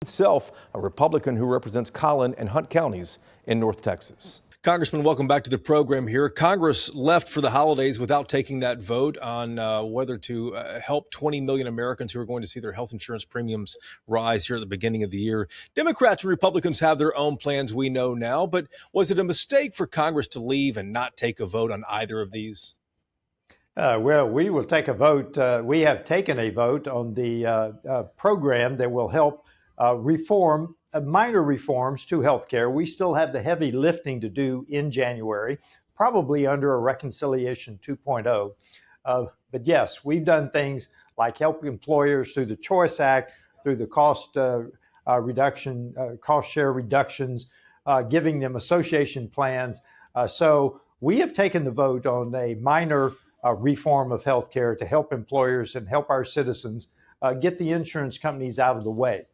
Itself, a Republican who represents Collin and Hunt counties in North Texas. Congressman, welcome back to the program here. Congress left for the holidays without taking that vote on whether to help 20 million Americans who are going to see their health insurance premiums rise here at the beginning of the year. Democrats and Republicans have their own plans, we know now, but was it a mistake for Congress to leave and not take a vote on either of these? Well, we will take a vote. We have taken a vote on the program that will help reform, minor reforms to healthcare. We still have the heavy lifting to do in January, probably under a Reconciliation 2.0. But yes, we've done things like help employers through the Choice Act, through the cost share reductions, giving them association plans. So we have taken the vote on a minor reform of healthcare to help employers and help our citizens get the insurance companies out of the way.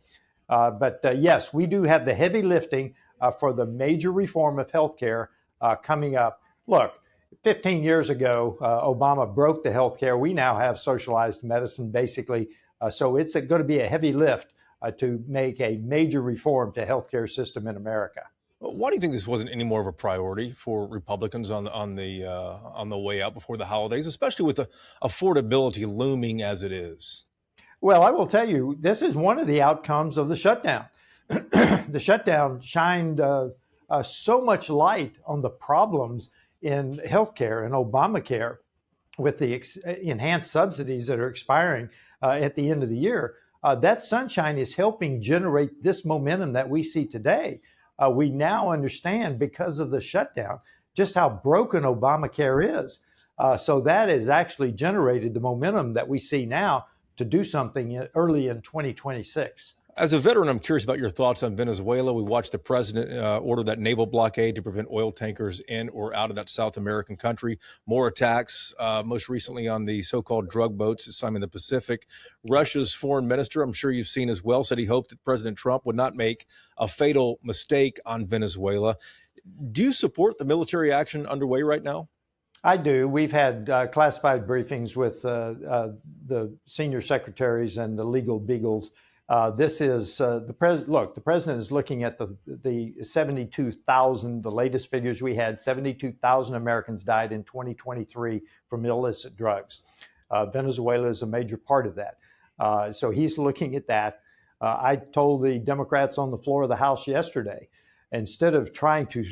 But yes, we do have the heavy lifting for the major reform of healthcare coming up. Look, 15 years ago, Obama broke the healthcare. We now have socialized medicine, basically. So it's going to be a heavy lift to make a major reform to healthcare system in America. Why do you think this wasn't any more of a priority for Republicans on the way out before the holidays, especially with the affordability looming as it is? Well, I will tell you, this is one of the outcomes of the shutdown. The shutdown shined so much light on the problems in healthcare and Obamacare with the enhanced subsidies that are expiring at the end of the year. That sunshine is helping generate this momentum that we see today. We now understand, because of the shutdown, just how broken Obamacare is. So that has actually generated the momentum that we see now to do something early in 2026. As a veteran, I'm curious about your thoughts on Venezuela. We watched the president order that naval blockade to prevent oil tankers in or out of that South American country. More attacks, most recently on the so-called drug boats this time in the Pacific. Russia's foreign minister, I'm sure you've seen as well, said he hoped that President Trump would not make a fatal mistake on Venezuela. Do you support the military action underway right now? I do. We've had classified briefings with the senior secretaries and the legal beagles. This is the president. Look, the president is looking at the 72,000, the latest figures we had. 72,000 Americans died in 2023 from illicit drugs. Venezuela is a major part of that. So he's looking at that. I told the Democrats on the floor of the House yesterday, instead of trying to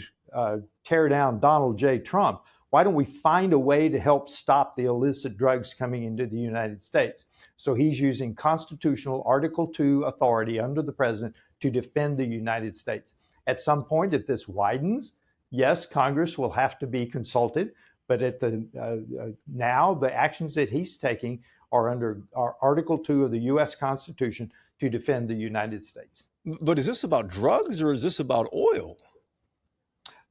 tear down Donald J. Trump, why don't we find a way to help stop the illicit drugs coming into the United States? So he's using constitutional Article 2 authority under the president to defend the United States. At some point, if this widens, yes, Congress will have to be consulted. But at now, the actions that he's taking are under Article 2 of the U.S. Constitution to defend the United States. But is this about drugs or is this about oil?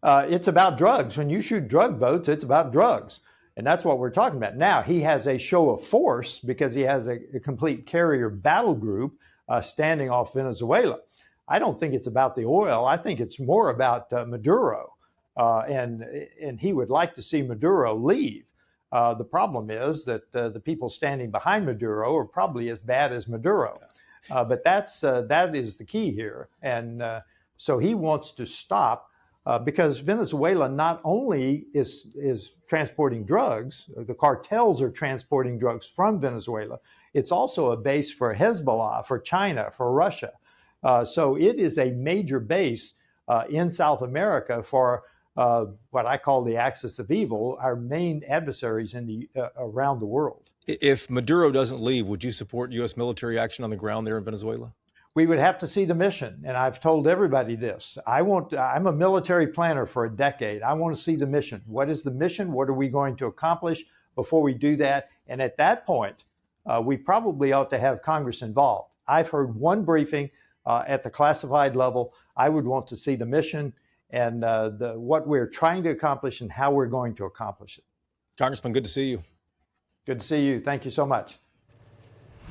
It's about drugs. When you shoot drug boats, it's about drugs. And that's what we're talking about. Now, he has a show of force because he has a complete carrier battle group standing off Venezuela. I don't think it's about the oil. I think it's more about Maduro. And he would like to see Maduro leave. The problem is that the people standing behind Maduro are probably as bad as Maduro. But that is the key here. And so he wants to stop. Because Venezuela not only is transporting drugs, the cartels are transporting drugs from Venezuela, it's also a base for Hezbollah, for China, for Russia. So it is a major base in South America for what I call the axis of evil, our main adversaries around the world. If Maduro doesn't leave, would you support U.S. military action on the ground there in Venezuela? We would have to see the mission. And I've told everybody this. I'm a military planner for a decade. I want to see the mission. What is the mission? What are we going to accomplish before we do that? And at that point, we probably ought to have Congress involved. I've heard one briefing at the classified level. I would want to see the mission and what we're trying to accomplish and how we're going to accomplish it. Congressman, good to see you. Good to see you. Thank you so much.